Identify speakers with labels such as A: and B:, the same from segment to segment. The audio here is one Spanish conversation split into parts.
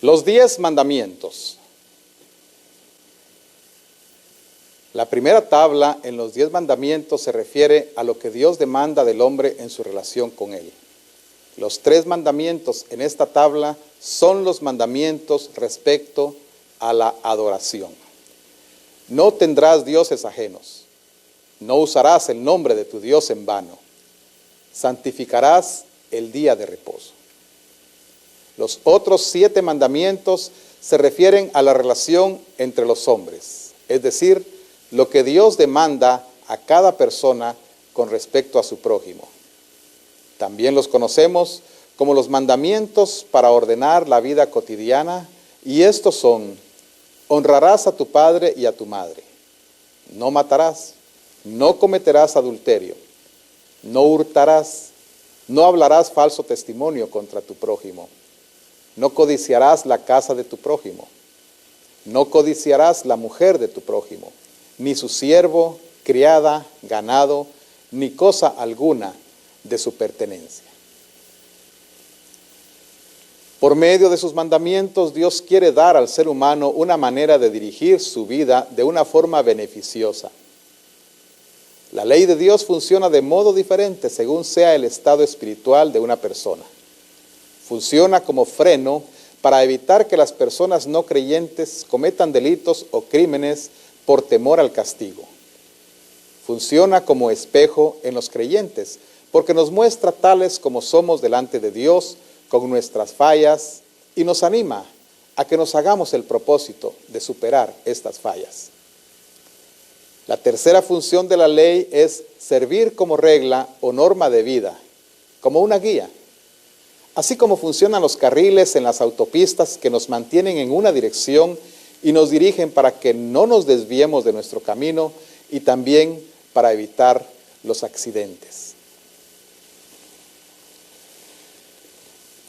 A: Los 10 mandamientos. La primera tabla en los 10 mandamientos se refiere a lo que Dios demanda del hombre en su relación con Él. Los 3 mandamientos en esta tabla son los mandamientos respecto a la adoración. No tendrás dioses ajenos. No usarás el nombre de tu Dios en vano. Santificarás el día de reposo. Los otros 7 mandamientos se refieren a la relación entre los hombres, es decir, lo que Dios demanda a cada persona con respecto a su prójimo. También los conocemos como los mandamientos para ordenar la vida cotidiana, y estos son: honrarás a tu padre y a tu madre, no matarás, no cometerás adulterio, no hurtarás, no hablarás falso testimonio contra tu prójimo, no codiciarás la casa de tu prójimo, no codiciarás la mujer de tu prójimo, ni su siervo, criada, ganado, ni cosa alguna de su pertenencia. Por medio de sus mandamientos, Dios quiere dar al ser humano una manera de dirigir su vida de una forma beneficiosa. La ley de Dios funciona de modo diferente según sea el estado espiritual de una persona. Funciona como freno para evitar que las personas no creyentes cometan delitos o crímenes por temor al castigo. Funciona como espejo en los creyentes, porque nos muestra tales como somos delante de Dios, con nuestras fallas, y nos anima a que nos hagamos el propósito de superar estas fallas. La tercera función de la ley es servir como regla o norma de vida, como una guía. Así como funcionan los carriles en las autopistas que nos mantienen en una dirección y nos dirigen para que no nos desviemos de nuestro camino, y también para evitar los accidentes.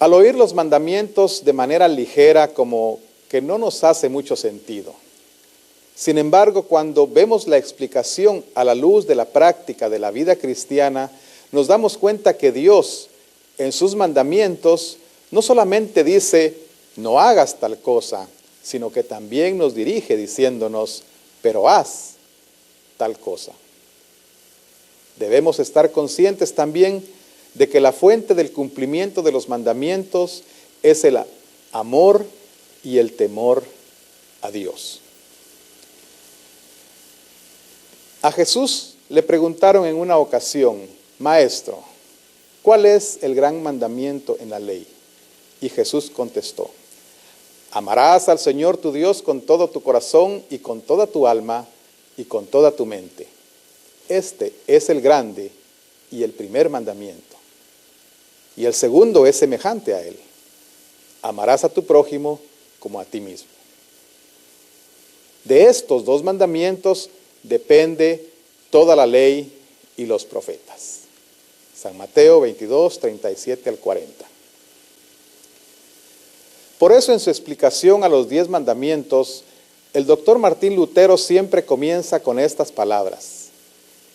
A: Al oír los mandamientos de manera ligera, como que no nos hace mucho sentido. Sin embargo, cuando vemos la explicación a la luz de la práctica de la vida cristiana, nos damos cuenta que Dios, en sus mandamientos, no solamente dice, no hagas tal cosa, sino que también nos dirige diciéndonos, pero haz tal cosa. Debemos estar conscientes también de que la fuente del cumplimiento de los mandamientos es el amor y el temor a Dios. A Jesús le preguntaron en una ocasión, Maestro, ¿cuál es el gran mandamiento en la ley? Y Jesús contestó, amarás al Señor tu Dios con todo tu corazón y con toda tu alma y con toda tu mente. Este es el grande y el primer mandamiento. Y el segundo es semejante a él. Amarás a tu prójimo como a ti mismo. De estos 2 mandamientos depende toda la ley y los profetas. San Mateo 22, 37 al 40. Por eso en su explicación a los 10 mandamientos, el doctor Martín Lutero siempre comienza con estas palabras.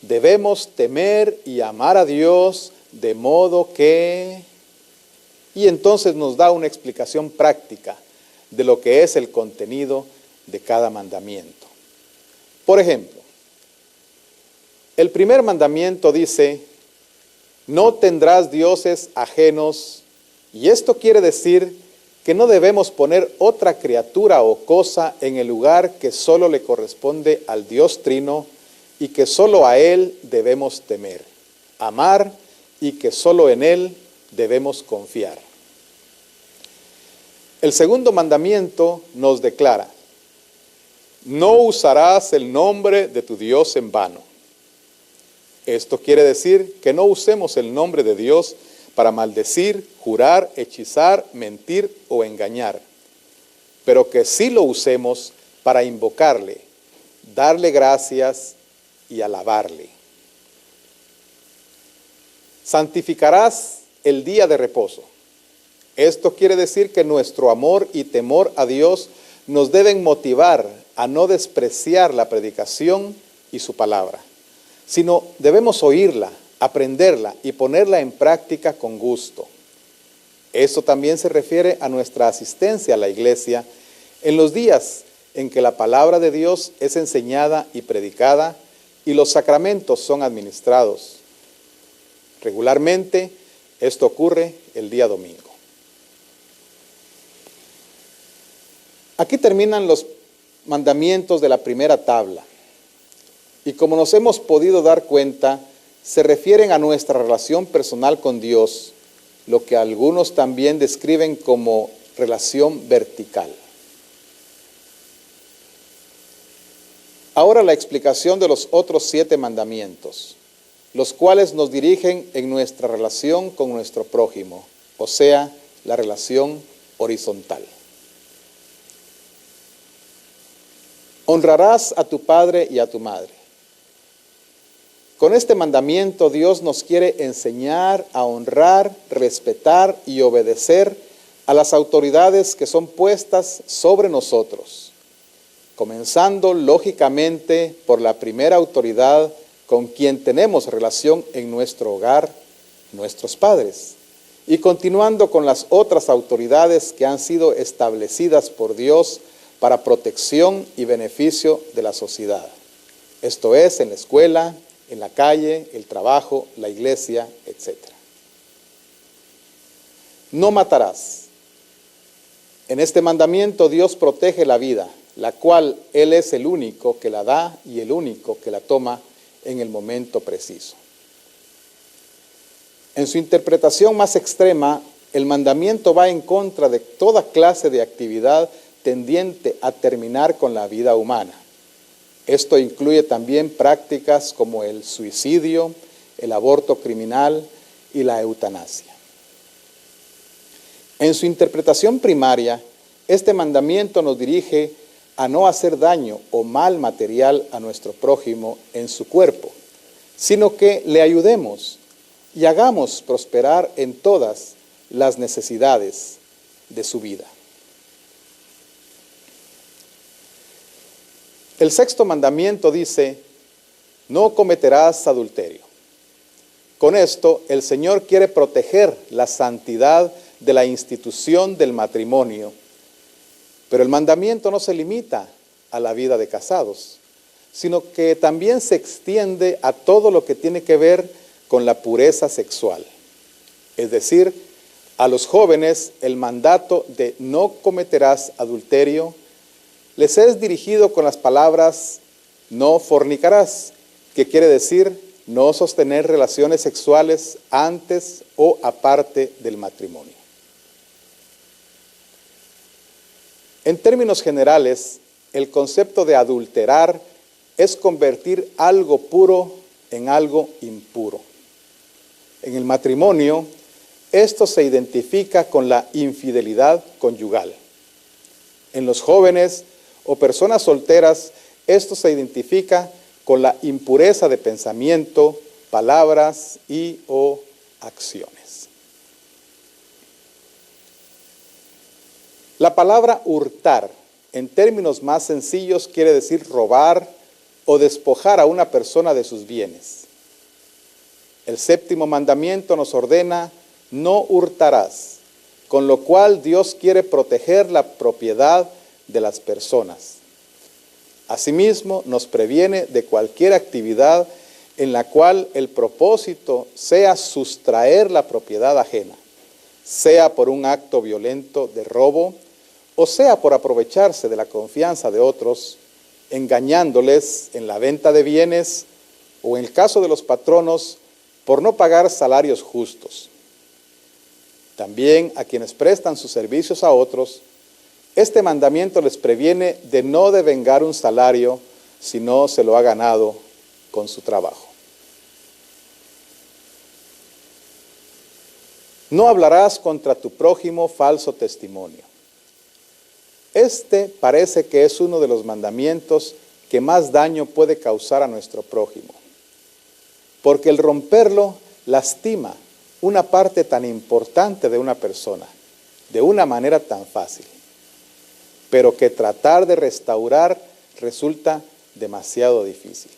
A: Debemos temer y amar a Dios de modo que... Y entonces nos da una explicación práctica de lo que es el contenido de cada mandamiento. Por ejemplo, el primer mandamiento dice, no tendrás dioses ajenos, y esto quiere decir que no debemos poner otra criatura o cosa en el lugar que solo le corresponde al Dios Trino y que solo a Él debemos temer, amar y que solo en Él debemos confiar. El segundo mandamiento nos declara, no usarás el nombre de tu Dios en vano. Esto quiere decir que no usemos el nombre de Dios para maldecir, jurar, hechizar, mentir o engañar, pero que sí lo usemos para invocarle, darle gracias y alabarle. Santificarás el día de reposo. Esto quiere decir que nuestro amor y temor a Dios nos deben motivar a no despreciar la predicación y su palabra, sino debemos oírla, aprenderla y ponerla en práctica con gusto. Esto también se refiere a nuestra asistencia a la iglesia en los días en que la palabra de Dios es enseñada y predicada y los sacramentos son administrados. Regularmente, esto ocurre el día domingo. Aquí terminan los mandamientos de la primera tabla. Y como nos hemos podido dar cuenta, se refieren a nuestra relación personal con Dios, lo que algunos también describen como relación vertical. Ahora la explicación de los otros 7 mandamientos, los cuales nos dirigen en nuestra relación con nuestro prójimo, o sea, la relación horizontal. Honrarás a tu padre y a tu madre. Con este mandamiento Dios nos quiere enseñar a honrar, respetar y obedecer a las autoridades que son puestas sobre nosotros, comenzando lógicamente por la primera autoridad con quien tenemos relación en nuestro hogar, nuestros padres, y continuando con las otras autoridades que han sido establecidas por Dios para protección y beneficio de la sociedad. Esto es, en la escuela, en la calle, el trabajo, la iglesia, etc. No matarás. En este mandamiento Dios protege la vida, la cual Él es el único que la da y el único que la toma en el momento preciso. En su interpretación más extrema, el mandamiento va en contra de toda clase de actividad tendiente a terminar con la vida humana. Esto incluye también prácticas como el suicidio, el aborto criminal y la eutanasia. En su interpretación primaria, este mandamiento nos dirige a no hacer daño o mal material a nuestro prójimo en su cuerpo, sino que le ayudemos y hagamos prosperar en todas las necesidades de su vida. El 6º mandamiento dice, no cometerás adulterio. Con esto, el Señor quiere proteger la santidad de la institución del matrimonio. Pero el mandamiento no se limita a la vida de casados, sino que también se extiende a todo lo que tiene que ver con la pureza sexual. Es decir, a los jóvenes el mandato de no cometerás adulterio les es dirigido con las palabras no fornicarás, que quiere decir no sostener relaciones sexuales antes o aparte del matrimonio. En términos generales, el concepto de adulterar es convertir algo puro en algo impuro. En el matrimonio, esto se identifica con la infidelidad conyugal. En los jóvenes o personas solteras, esto se identifica con la impureza de pensamiento, palabras y o acciones. La palabra hurtar, en términos más sencillos, quiere decir robar o despojar a una persona de sus bienes. El 7º mandamiento nos ordena, no hurtarás, con lo cual Dios quiere proteger la propiedad de las personas. Asimismo, nos previene de cualquier actividad en la cual el propósito sea sustraer la propiedad ajena, sea por un acto violento de robo, o sea por aprovecharse de la confianza de otros, engañándoles en la venta de bienes, o en el caso de los patronos, por no pagar salarios justos. También a quienes prestan sus servicios a otros, este mandamiento les previene de no devengar un salario si no se lo ha ganado con su trabajo. No hablarás contra tu prójimo falso testimonio. Este parece que es uno de los mandamientos que más daño puede causar a nuestro prójimo, porque el romperlo lastima una parte tan importante de una persona, de una manera tan fácil, pero que tratar de restaurar resulta demasiado difícil.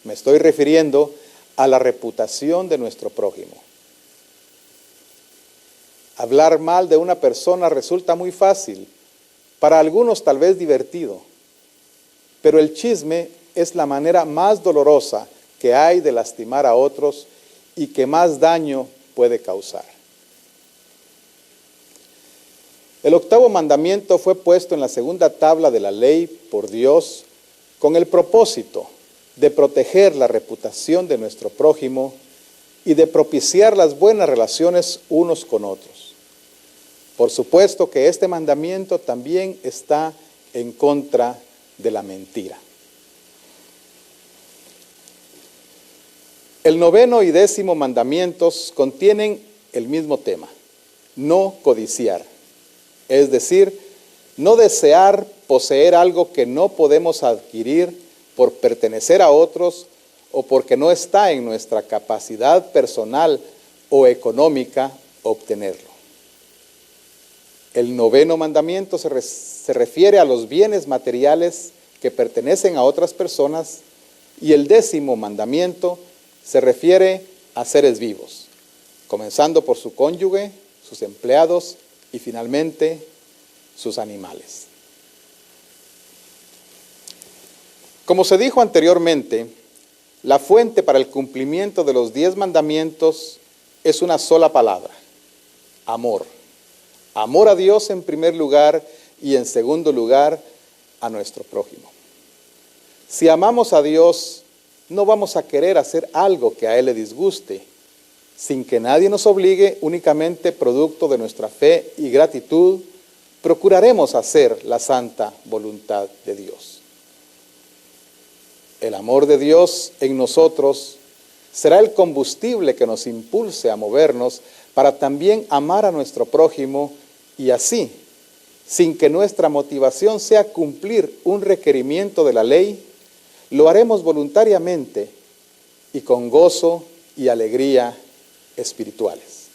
A: Me estoy refiriendo a la reputación de nuestro prójimo. Hablar mal de una persona resulta muy fácil, para algunos tal vez divertido, pero el chisme es la manera más dolorosa que hay de lastimar a otros y que más daño puede causar. El 8º mandamiento fue puesto en la segunda tabla de la ley por Dios con el propósito de proteger la reputación de nuestro prójimo y de propiciar las buenas relaciones unos con otros. Por supuesto que este mandamiento también está en contra de la mentira. El 9º y 10º mandamientos contienen el mismo tema: no codiciar, es decir, no desear poseer algo que no podemos adquirir por pertenecer a otros o porque no está en nuestra capacidad personal o económica obtenerlo. El 9º mandamiento se refiere a los bienes materiales que pertenecen a otras personas y el 10º mandamiento se refiere a seres vivos, comenzando por su cónyuge, sus empleados y finalmente sus animales. Como se dijo anteriormente, la fuente para el cumplimiento de los 10 mandamientos es una sola palabra: amor. Amor a Dios en primer lugar y en segundo lugar a nuestro prójimo. Si amamos a Dios, no vamos a querer hacer algo que a Él le disguste, sin que nadie nos obligue, únicamente producto de nuestra fe y gratitud, procuraremos hacer la santa voluntad de Dios. El amor de Dios en nosotros será el combustible que nos impulse a movernos para también amar a nuestro prójimo y así, sin que nuestra motivación sea cumplir un requerimiento de la ley, lo haremos voluntariamente y con gozo y alegría espirituales.